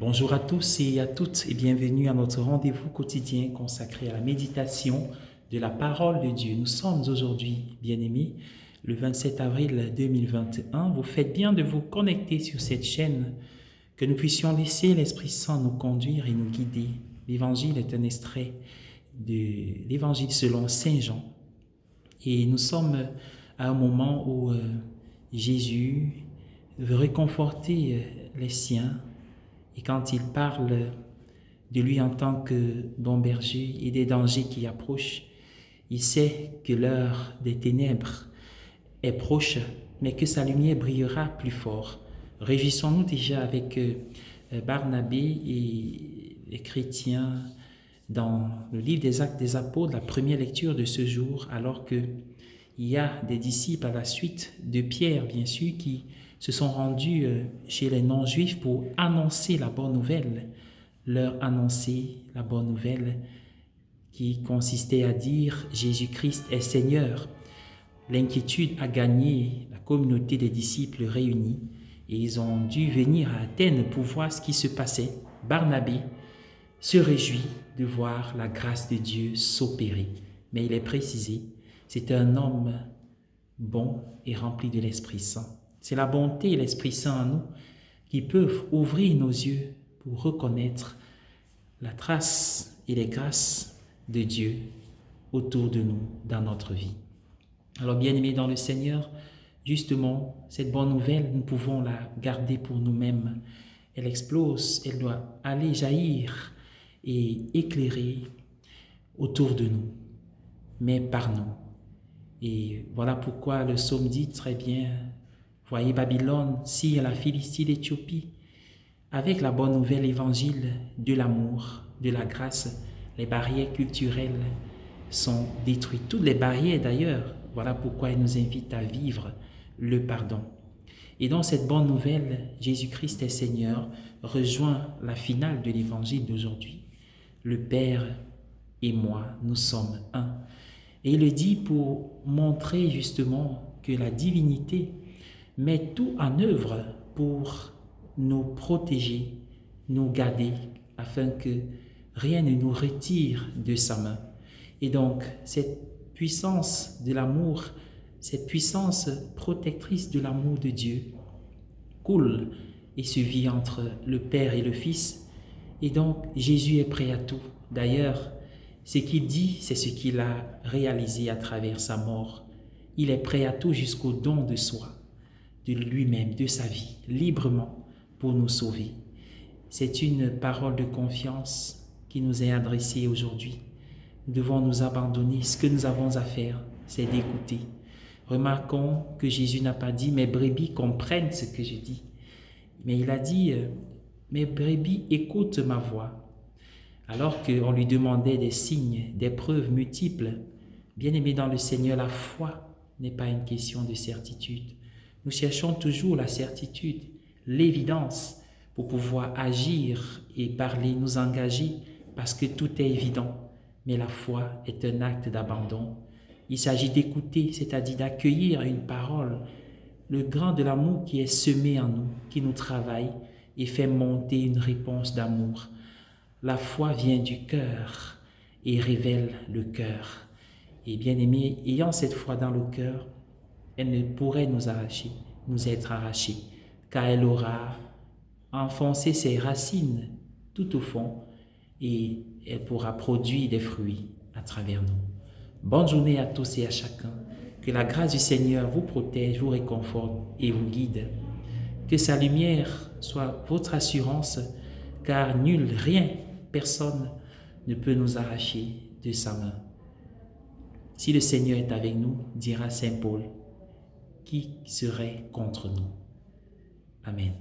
Bonjour à tous et à toutes et bienvenue à notre rendez-vous quotidien consacré à la méditation de la parole de Dieu. Nous sommes aujourd'hui, bien-aimés, le 27 avril 2021. Vous faites bien de vous connecter sur cette chaîne, que nous puissions laisser l'Esprit Saint nous conduire et nous guider. L'Évangile est un extrait de l'Évangile selon Saint Jean. Et nous sommes à un moment où Jésus veut réconforter les siens. Et quand il parle de lui en tant que bon berger et des dangers qui approchent, il sait que l'heure des ténèbres est proche, mais que sa lumière brillera plus fort. Réjouissons-nous déjà avec Barnabé et les chrétiens dans le livre des Actes des Apôtres, la première lecture de ce jour, alors qu'il y a des disciples à la suite de Pierre, bien sûr, qui se sont rendus chez les non-juifs pour annoncer la bonne nouvelle, leur annoncer la bonne nouvelle qui consistait à dire Jésus-Christ est Seigneur. L'inquiétude a gagné la communauté des disciples réunis et ils ont dû venir à Athènes pour voir ce qui se passait. Barnabé se réjouit de voir la grâce de Dieu s'opérer. Mais il est précisé, c'est un homme bon et rempli de l'Esprit Saint. C'est la bonté et l'Esprit Saint en nous qui peuvent ouvrir nos yeux pour reconnaître la trace et les grâces de Dieu autour de nous dans notre vie. Alors bien-aimés dans le Seigneur, justement, cette bonne nouvelle, nous pouvons la garder pour nous-mêmes. Elle explose, elle doit aller jaillir et éclairer autour de nous, mais par nous. Et voilà pourquoi le psaume dit très bien, voyez Babylone, sire la Philistie d'Éthiopie, avec la bonne nouvelle évangile de l'amour, de la grâce, les barrières culturelles sont détruites. Toutes les barrières d'ailleurs, voilà pourquoi il nous invite à vivre le pardon. Et dans cette bonne nouvelle, Jésus-Christ est Seigneur, rejoint la finale de l'évangile d'aujourd'hui. Le Père et moi, nous sommes un. Et il le dit pour montrer justement que la divinité met tout en œuvre pour nous protéger, nous garder, afin que rien ne nous retire de sa main. Et donc, cette puissance de l'amour, cette puissance protectrice de l'amour de Dieu coule et se vit entre le Père et le Fils. Et donc, Jésus est prêt à tout. D'ailleurs, ce qu'il dit, c'est ce qu'il a réalisé à travers sa mort. Il est prêt à tout jusqu'au don de soi, de lui-même, de sa vie, librement pour nous sauver. C'est une parole de confiance qui nous est adressée aujourd'hui. Nous devons nous abandonner. Ce que nous avons à faire, c'est d'écouter. Remarquons que Jésus n'a pas dit « mes brebis comprennent ce que je dis ». Mais il a dit « mes brebis écoutent ma voix ». Alors qu'on lui demandait des signes, des preuves multiples, bien-aimé dans le Seigneur, la foi n'est pas une question de certitude. Nous cherchons toujours la certitude, l'évidence pour pouvoir agir et parler, nous engager parce que tout est évident. Mais la foi est un acte d'abandon. Il s'agit d'écouter, c'est-à-dire d'accueillir une parole, le grand de l'amour qui est semé en nous, qui nous travaille et fait monter une réponse d'amour. La foi vient du cœur et révèle le cœur. Et bien aimé, ayant cette foi dans le cœur, elle ne pourrait nous être arrachée, car elle aura enfoncé ses racines tout au fond et elle pourra produire des fruits à travers nous. Bonne journée à tous et à chacun. Que la grâce du Seigneur vous protège, vous réconforte et vous guide. Que sa lumière soit votre assurance, car nul, rien, personne ne peut nous arracher de sa main. Si le Seigneur est avec nous, dira Saint Paul, qui serait contre nous? Amen.